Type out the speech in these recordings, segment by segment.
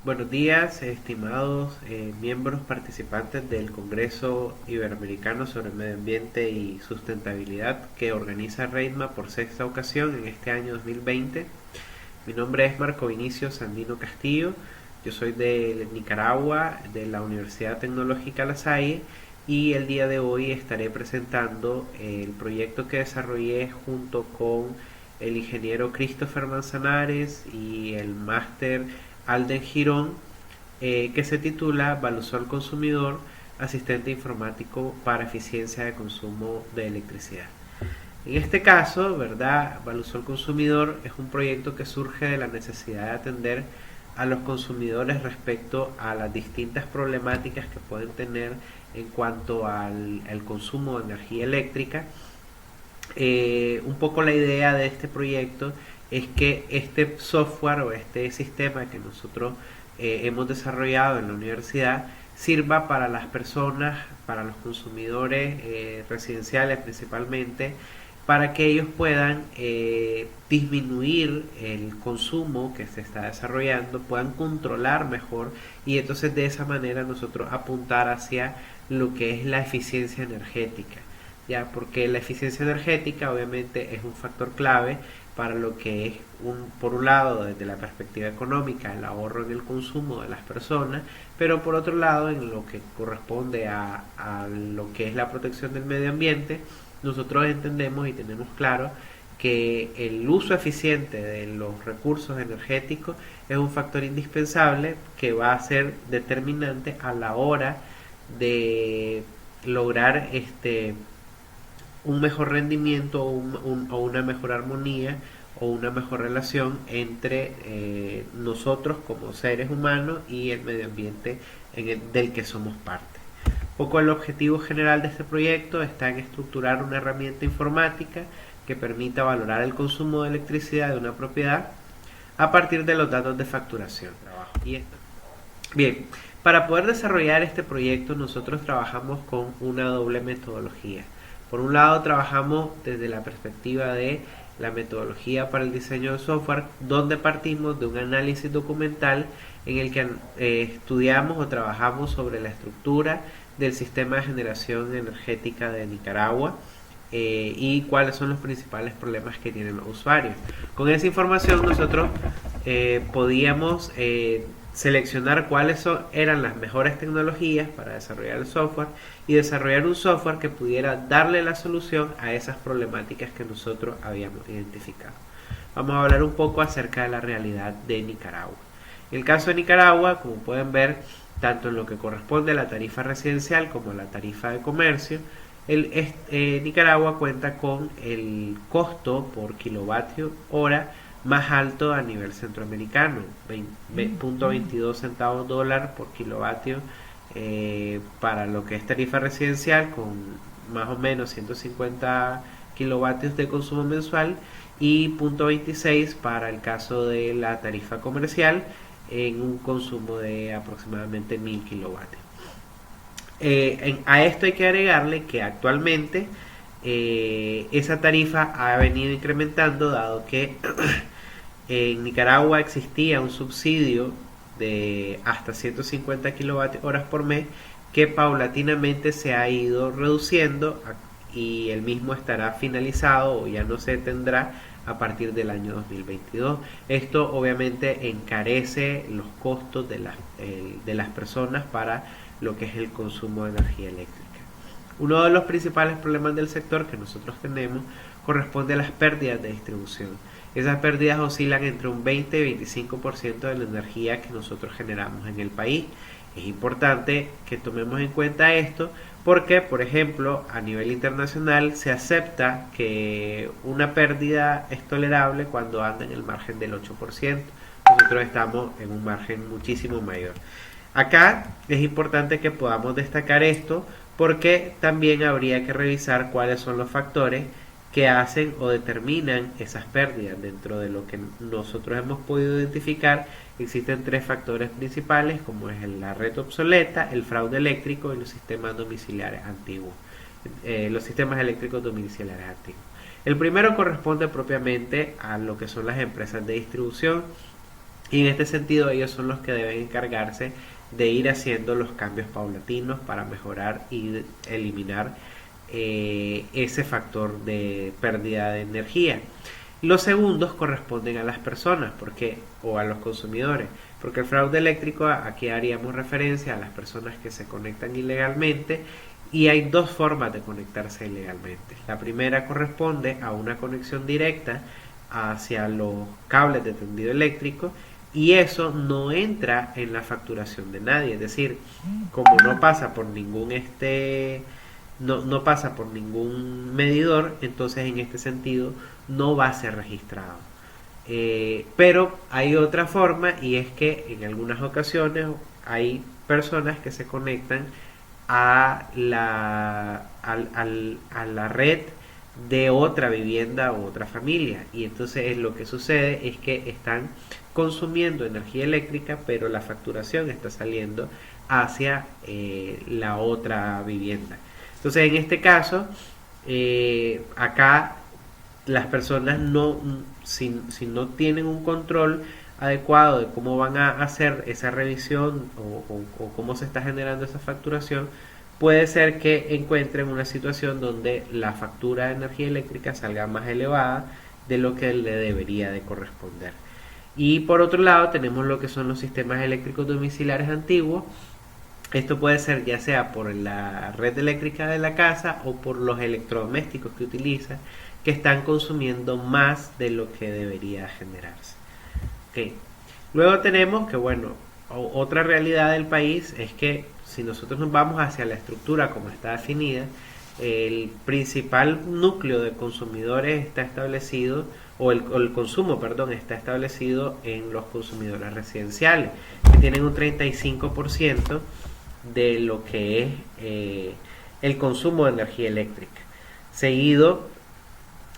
Buenos días, estimados miembros participantes del Congreso Iberoamericano sobre Medio Ambiente y Sustentabilidad que organiza REINMA por sexta ocasión en este año 2020. Mi nombre es Marco Vinicio Sandino Castillo, yo soy de Nicaragua, de la Universidad Tecnológica La Salle, y el día de hoy estaré presentando el proyecto que desarrollé junto con el ingeniero Christopher Manzanares y el máster Alden Girón, que se titula Valusol Consumidor, asistente informático para eficiencia de consumo de electricidad. En este caso, ¿verdad? Valusol Consumidor es un proyecto que surge de la necesidad de atender a los consumidores respecto a las distintas problemáticas que pueden tener en cuanto al consumo de energía eléctrica. Un poco la idea de este proyecto es que este software o este sistema que nosotros hemos desarrollado en la universidad sirva para las personas, para los consumidores residenciales principalmente, para que ellos puedan disminuir el consumo que se está desarrollando, puedan controlar mejor y entonces de esa manera nosotros apuntar hacia lo que es la eficiencia energética. Ya, porque la eficiencia energética obviamente es un factor clave para lo que es por un lado desde la perspectiva económica el ahorro en el consumo de las personas, pero por otro lado en lo que corresponde a lo que es la protección del medio ambiente, nosotros entendemos y tenemos claro que el uso eficiente de los recursos energéticos es un factor indispensable que va a ser determinante a la hora de lograr un mejor rendimiento o una mejor armonía o una mejor relación entre nosotros como seres humanos y el medio ambiente del que somos parte. Un poco el objetivo general de este proyecto está en estructurar una herramienta informática que permita valorar el consumo de electricidad de una propiedad a partir de los datos de facturación. Bien, para poder desarrollar este proyecto nosotros trabajamos con una doble metodología. Por un lado trabajamos desde la perspectiva de la metodología para el diseño de software, donde partimos de un análisis documental en el que estudiamos o trabajamos sobre la estructura del sistema de generación energética de Nicaragua y cuáles son los principales problemas que tienen los usuarios. Con esa información nosotros podíamos seleccionar cuáles eran las mejores tecnologías para desarrollar el software y desarrollar un software que pudiera darle la solución a esas problemáticas que nosotros habíamos identificado. Vamos a hablar un poco acerca de la realidad de Nicaragua. En el caso de Nicaragua, como pueden ver, tanto en lo que corresponde a la tarifa residencial como a la tarifa de comercio, Nicaragua cuenta con el costo por kilovatio hora más alto a nivel centroamericano, 0.22 centavos dólar por kilovatio para lo que es tarifa residencial con más o menos 150 kilovatios de consumo mensual y 0.26 para el caso de la tarifa comercial en un consumo de aproximadamente 1000 kilovatios. A esto hay que agregarle que actualmente esa tarifa ha venido incrementando dado que en Nicaragua existía un subsidio de hasta 150 kilovatios horas por mes que paulatinamente se ha ido reduciendo y el mismo estará finalizado o ya no se tendrá a partir del año 2022. Esto obviamente encarece los costos de las personas para lo que es el consumo de energía eléctrica. Uno de los principales problemas del sector que nosotros tenemos corresponde a las pérdidas de distribución. Esas pérdidas oscilan entre un 20 y 25% de la energía que nosotros generamos en el país. Es importante que tomemos en cuenta esto porque, por ejemplo, a nivel internacional se acepta que una pérdida es tolerable cuando anda en el margen del 8%. Nosotros estamos en un margen muchísimo mayor. Acá es importante que podamos destacar esto porque también habría que revisar cuáles son los factores que hacen o determinan esas pérdidas. Dentro de lo que nosotros hemos podido identificar, existen tres factores principales como es la red obsoleta, el fraude eléctrico y los sistemas domiciliares antiguos. Los sistemas eléctricos domiciliares antiguos. El primero corresponde propiamente a lo que son las empresas de distribución. Y en este sentido ellos son los que deben encargarse de ir haciendo los cambios paulatinos para mejorar y eliminar ese factor de pérdida de energía. Los segundos corresponden a las personas o a los consumidores, porque el fraude eléctrico, aquí haríamos referencia a las personas que se conectan ilegalmente, y hay dos formas de conectarse ilegalmente. La primera corresponde a una conexión directa hacia los cables de tendido eléctrico, y eso no entra en la facturación de nadie, es decir, como no pasa por ningún no pasa por ningún medidor, entonces en este sentido no va a ser registrado. Pero hay otra forma, y es que en algunas ocasiones hay personas que se conectan a la red de otra vivienda o otra familia, y entonces lo que sucede es que están consumiendo energía eléctrica, pero la facturación está saliendo hacia la otra vivienda. Entonces en este caso, acá las personas si no tienen un control adecuado de cómo van a hacer esa revisión o cómo se está generando esa facturación, puede ser que encuentren una situación donde la factura de energía eléctrica salga más elevada de lo que le debería de corresponder. Y por otro lado tenemos lo que son los sistemas eléctricos domiciliares antiguos. Esto puede ser ya sea por la red eléctrica de la casa o por los electrodomésticos que utiliza, que están consumiendo más de lo que debería generarse. Okay. Luego tenemos que, otra realidad del país es que si nosotros nos vamos hacia la estructura como está definida, el principal núcleo de consumidores está establecido, o el consumo, perdón, está establecido en los consumidores residenciales, que tienen un 35% de lo que es el consumo de energía eléctrica, seguido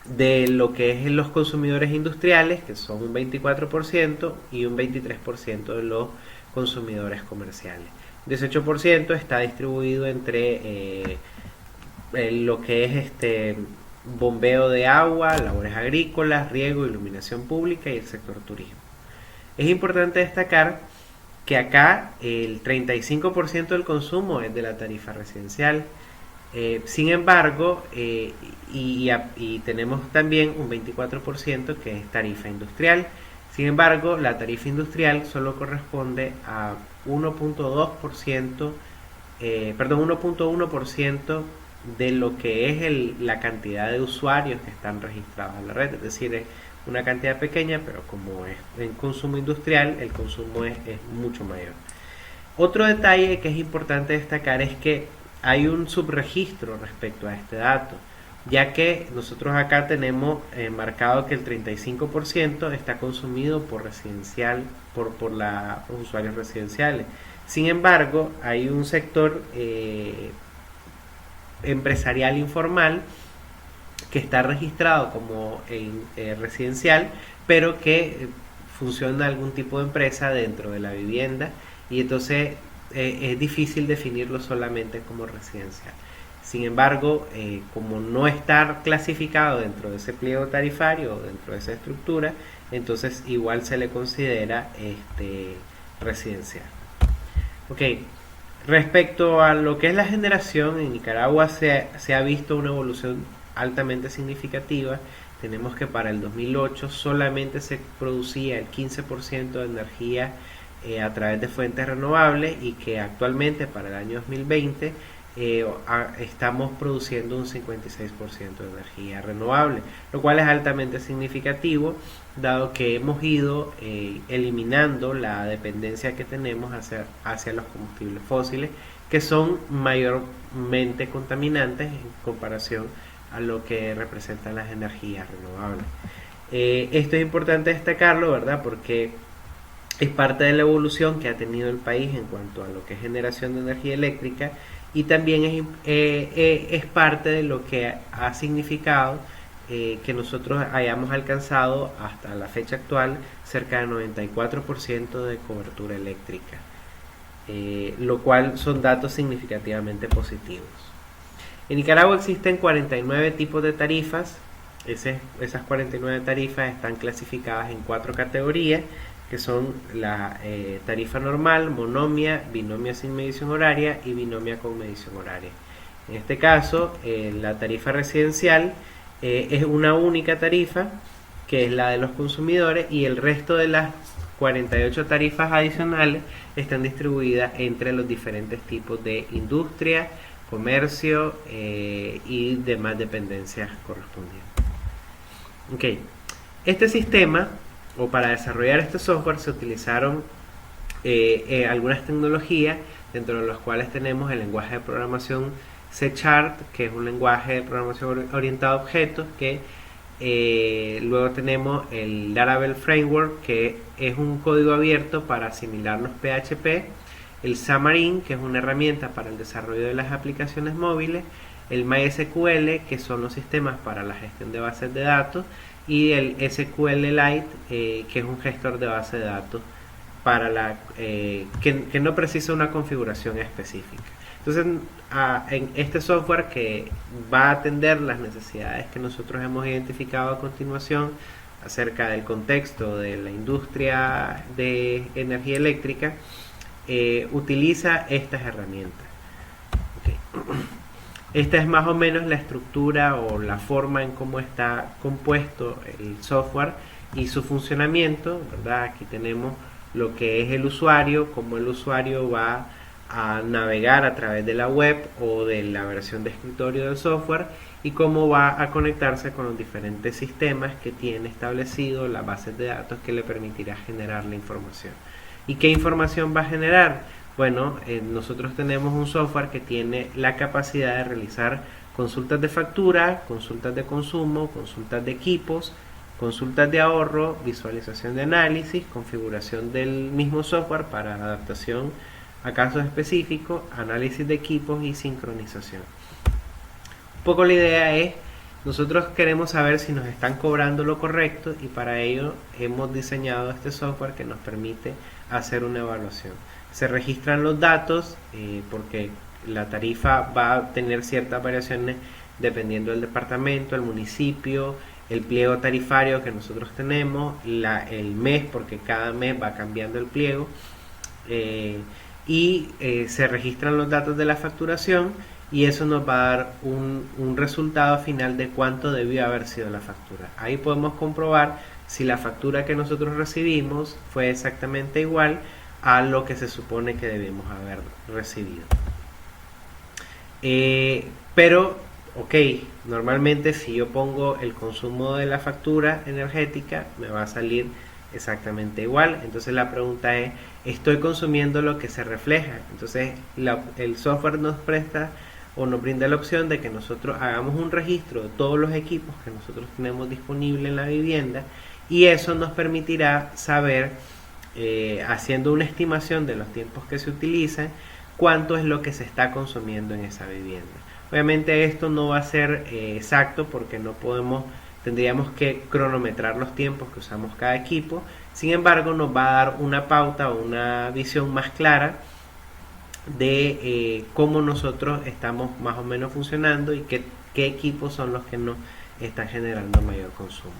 de lo que es en los consumidores industriales, que son un 24%, y un 23% de los consumidores comerciales. 18% está distribuido entre lo que es bombeo de agua, labores agrícolas, riego, iluminación pública y el sector turismo. Es importante destacar que acá el 35% del consumo es de la tarifa residencial. Sin embargo, y tenemos también un 24% que es tarifa industrial. Sin embargo, la tarifa industrial solo corresponde a 1.2%, 1.1% de lo que es la cantidad de usuarios que están registrados en la red. Es decir, es una cantidad pequeña, pero como es en consumo industrial, el consumo es mucho mayor. Otro detalle que es importante destacar es que hay un subregistro respecto a este dato, ya que nosotros acá tenemos marcado que el 35% está consumido por los usuarios residenciales. Sin embargo, hay un sector empresarial informal que está registrado como residencial, pero que funciona algún tipo de empresa dentro de la vivienda, y entonces es difícil definirlo solamente como residencial. Sin embargo, como no está clasificado dentro de ese pliego tarifario o dentro de esa estructura, entonces igual se le considera residencial. Ok, respecto a lo que es la generación, en Nicaragua se ha visto una evolución altamente significativa. Tenemos que para el 2008 solamente se producía el 15% de energía a través de fuentes renovables, y que actualmente para el año 2020 estamos produciendo un 56% de energía renovable, lo cual es altamente significativo, dado que hemos ido eliminando la dependencia que tenemos hacia los combustibles fósiles, que son mayormente contaminantes en comparación a lo que representan las energías renovables. Esto es importante destacarlo, ¿verdad? Porque es parte de la evolución que ha tenido el país en cuanto a lo que es generación de energía eléctrica, y también es parte de lo que ha significado que nosotros hayamos alcanzado hasta la fecha actual cerca del 94% de cobertura eléctrica, lo cual son datos significativamente positivos. En Nicaragua existen 49 tipos de tarifas. Esas 49 tarifas están clasificadas en 4 categorías, que son la tarifa normal, monomia, binomia sin medición horaria y binomia con medición horaria. En este caso, la tarifa residencial es una única tarifa, que es la de los consumidores, y el resto de las 48 tarifas adicionales están distribuidas entre los diferentes tipos de industria, comercio y demás dependencias correspondientes. Ok, este sistema, o para desarrollar este software, se utilizaron algunas tecnologías, dentro de las cuales tenemos el lenguaje de programación C#, que es un lenguaje de programación orientado a objetos, que luego tenemos el Laravel Framework, que es un código abierto para asimilar los PHP, el Xamarin, que es una herramienta para el desarrollo de las aplicaciones móviles, el MySQL, que son los sistemas para la gestión de bases de datos, y el SQLite, que es un gestor de base de datos para que no precisa una configuración específica. Entonces, en este software, que va a atender las necesidades que nosotros hemos identificado a continuación acerca del contexto de la industria de energía eléctrica, utiliza estas herramientas. Okay. Esta es más o menos la estructura o la forma en cómo está compuesto el software y su funcionamiento, ¿verdad? Aquí tenemos lo que es el usuario, cómo el usuario va a navegar a través de la web o de la versión de escritorio del software, y cómo va a conectarse con los diferentes sistemas que tiene establecido, las bases de datos que le permitirá generar la información. ¿Y qué información va a generar? Bueno, nosotros tenemos un software que tiene la capacidad de realizar consultas de factura, consultas de consumo, consultas de equipos, consultas de ahorro, visualización de análisis, configuración del mismo software para adaptación a casos específicos, análisis de equipos y sincronización. Un poco la idea es, nosotros queremos saber si nos están cobrando lo correcto, y para ello hemos diseñado este software que nos permite hacer una evaluación. Se registran los datos porque la tarifa va a tener ciertas variaciones dependiendo del departamento, el municipio, el pliego tarifario que nosotros tenemos, el mes, porque cada mes va cambiando el pliego, y se registran los datos de la facturación, y eso nos va a dar un resultado final de cuánto debió haber sido la factura. Ahí podemos comprobar si la factura que nosotros recibimos fue exactamente igual a lo que se supone que debemos haber recibido. Pero, ok, normalmente si yo pongo el consumo de la factura energética, me va a salir exactamente igual. Entonces la pregunta es, ¿estoy consumiendo lo que se refleja? Entonces el software nos presta o nos brinda la opción de que nosotros hagamos un registro de todos los equipos que nosotros tenemos disponible en la vivienda, y eso nos permitirá saber, haciendo una estimación de los tiempos que se utilizan, cuánto es lo que se está consumiendo en esa vivienda. Obviamente esto no va a ser exacto, porque tendríamos que cronometrar los tiempos que usamos cada equipo. Sin embargo, nos va a dar una pauta o una visión más clara de cómo nosotros estamos más o menos funcionando, y qué equipos son los que nos están generando mayor consumo.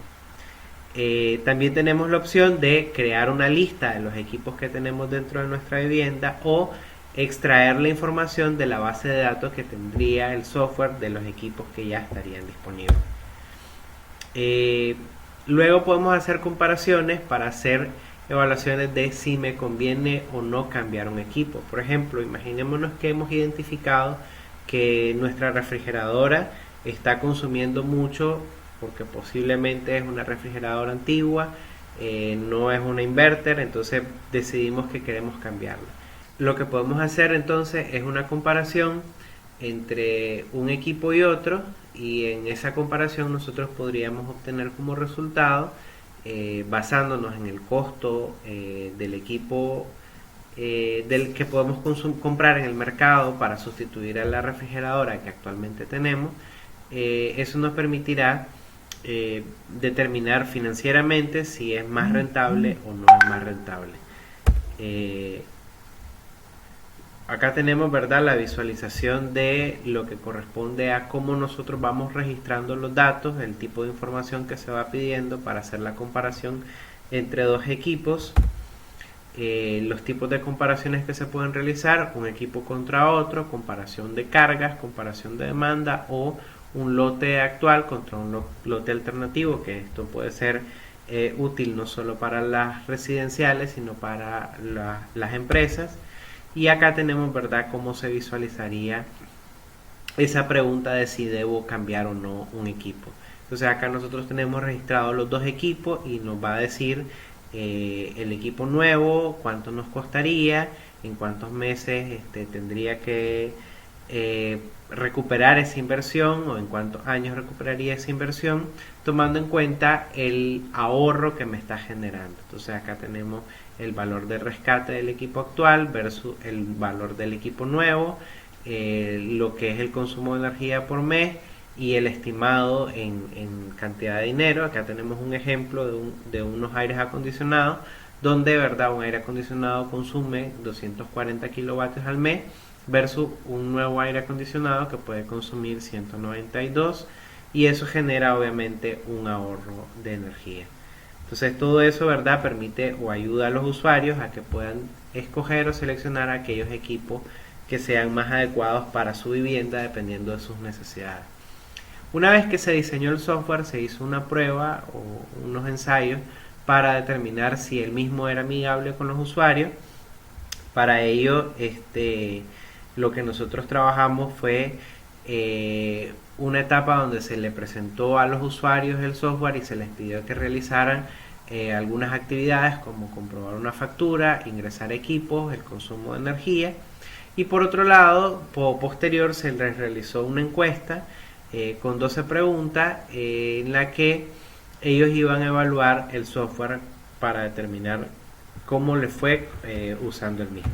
También tenemos la opción de crear una lista de los equipos que tenemos dentro de nuestra vivienda, o extraer la información de la base de datos que tendría el software de los equipos que ya estarían disponibles. Luego podemos hacer comparaciones para hacer evaluaciones de si me conviene o no cambiar un equipo. Por ejemplo, imaginémonos que hemos identificado que nuestra refrigeradora está consumiendo mucho, porque posiblemente es una refrigeradora antigua, no es una inverter, entonces decidimos que queremos cambiarla. Lo que podemos hacer entonces es una comparación entre un equipo y otro, y en esa comparación nosotros podríamos obtener como resultado, basándonos en el costo del equipo del que podemos comprar en el mercado para sustituir a la refrigeradora que actualmente tenemos. Eso nos permitirá determinar financieramente si es más rentable o no es más rentable. Acá tenemos, ¿verdad?, la visualización de lo que corresponde a cómo nosotros vamos registrando los datos, el tipo de información que se va pidiendo para hacer la comparación entre dos equipos. los tipos de comparaciones que se pueden realizar: un equipo contra otro, comparación de cargas, comparación de demanda, o un lote actual contra un lote alternativo, que esto puede ser útil no solo para las residenciales, sino para las empresas. Y acá tenemos, ¿verdad?, cómo se visualizaría esa pregunta de si debo cambiar o no un equipo. Entonces acá nosotros tenemos registrados los dos equipos y nos va a decir el equipo nuevo, cuánto nos costaría, en cuántos meses tendría que recuperar esa inversión, o en cuántos años recuperaría esa inversión, tomando en cuenta el ahorro que me está generando. Entonces acá tenemos el valor de rescate del equipo actual versus el valor del equipo nuevo, lo que es el consumo de energía por mes y el estimado en cantidad de dinero. Acá tenemos un ejemplo de unos aires acondicionados, donde, ¿verdad?, un aire acondicionado consume 240 kilovatios al mes versus un nuevo aire acondicionado que puede consumir 192, y eso genera obviamente un ahorro de energía. Entonces todo eso, ¿verdad?, permite o ayuda a los usuarios a que puedan escoger o seleccionar aquellos equipos que sean más adecuados para su vivienda dependiendo de sus necesidades. Una vez que se diseñó el software, se hizo una prueba o unos ensayos para determinar si el mismo era amigable con los usuarios. Para ello, lo que nosotros trabajamos fue una etapa donde se le presentó a los usuarios el software y se les pidió que realizaran algunas actividades como comprobar una factura, ingresar equipos, el consumo de energía, y por otro lado, posterior, se les realizó una encuesta con 12 preguntas en la que ellos iban a evaluar el software para determinar cómo les fue usando el mismo.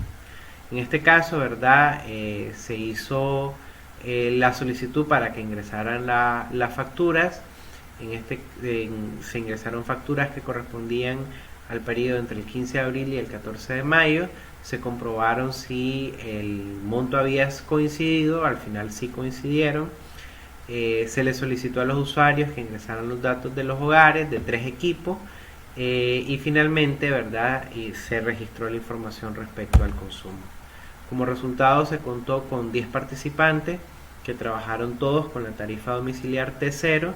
En este caso, ¿verdad?, se hizo la solicitud para que ingresaran las facturas. Se ingresaron facturas que correspondían al periodo entre el 15 de abril y el 14 de mayo. Se comprobaron si el monto había coincidido, al final sí coincidieron. Se les solicitó a los usuarios que ingresaran los datos de los hogares de 3 equipos y finalmente, ¿verdad?, se registró la información respecto al consumo. Como resultado, se contó con 10 participantes que trabajaron todos con la tarifa domiciliar T0,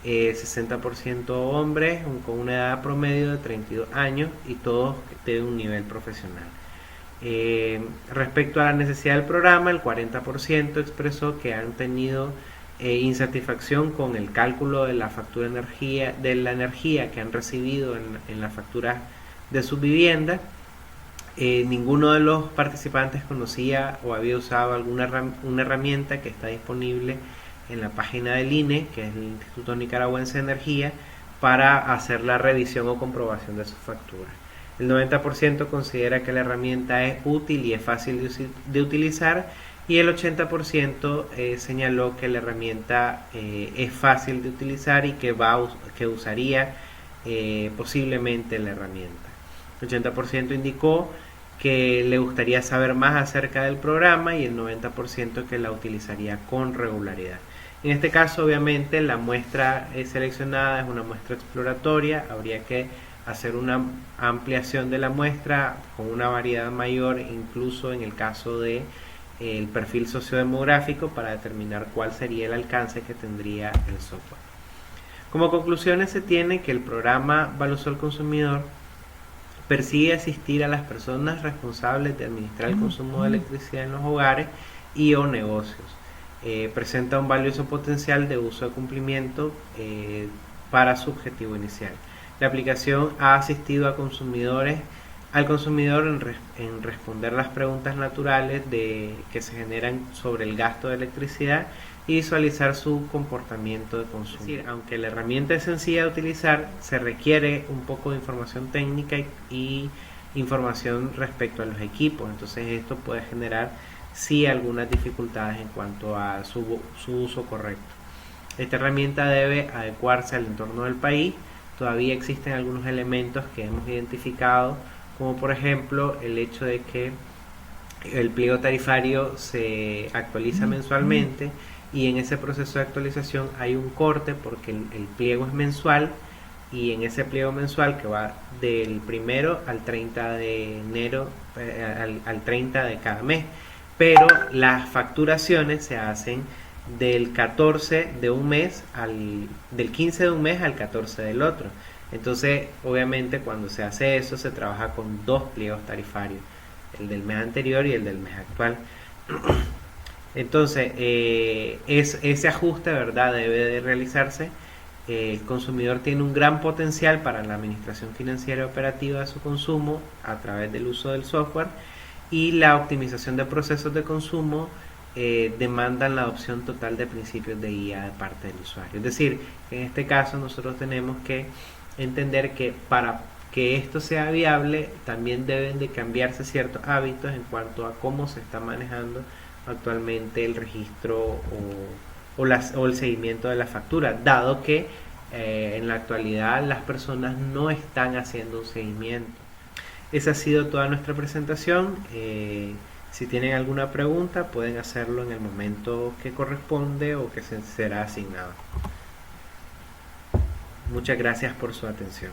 60% hombres con una edad promedio de 32 años y todos de un nivel profesional. Respecto a la necesidad del programa, el 40% expresó que han tenido insatisfacción con el cálculo de la factura de la energía que han recibido en la factura de su vivienda. Ninguno de los participantes conocía o había usado una herramienta que está disponible en la página del INE, que es el Instituto Nicaragüense de Energía, para hacer la revisión o comprobación de su factura. El 90% considera que la herramienta es útil y es fácil de utilizar, y el 80% señaló que la herramienta es fácil de utilizar y que usaría posiblemente la herramienta. El 80% indicó que le gustaría saber más acerca del programa y el 90% que la utilizaría con regularidad. En este caso, obviamente, la muestra seleccionada es una muestra exploratoria. Habría que hacer una ampliación de la muestra con una variedad mayor, incluso en el caso de el perfil sociodemográfico, para determinar cuál sería el alcance que tendría el software. Como conclusiones, se tiene que el programa Valusol Consumidor persigue asistir a las personas responsables de administrar el consumo de electricidad en los hogares y o negocios. Presenta un valioso potencial de uso de cumplimiento para su objetivo inicial. La aplicación ha asistido al consumidor en responder las preguntas naturales que se generan sobre el gasto de electricidad y visualizar su comportamiento de consumo. Es decir, aunque la herramienta es sencilla de utilizar, se requiere un poco de información técnica y información respecto a los equipos. Entonces esto puede generar sí algunas dificultades en cuanto a su uso correcto. Esta herramienta debe adecuarse al entorno del país. Todavía existen algunos elementos que hemos identificado, como por ejemplo el hecho de que el pliego tarifario se actualiza mensualmente y en ese proceso de actualización hay un corte porque el pliego es mensual y en ese pliego mensual que va del 1 al 30 de enero, al 30 de cada mes, pero las facturaciones se hacen del 14 de un mes del 15 de un mes al 14 del otro. Entonces, obviamente, cuando se hace eso, se trabaja con dos pliegos tarifarios, el del mes anterior y el del mes actual. Entonces, ese ajuste, ¿verdad?, debe de realizarse. El consumidor tiene un gran potencial para la administración financiera y operativa de su consumo a través del uso del software, y la optimización de procesos de consumo demandan la adopción total de principios de guía de parte del usuario. Es decir, en este caso nosotros tenemos que entender que para que esto sea viable también deben de cambiarse ciertos hábitos en cuanto a cómo se está manejando actualmente el registro o el seguimiento de la factura, dado que en la actualidad las personas no están haciendo un seguimiento. Esa ha sido toda nuestra presentación. Si tienen alguna pregunta pueden hacerlo en el momento que corresponde o que se será asignado. Muchas gracias por su atención.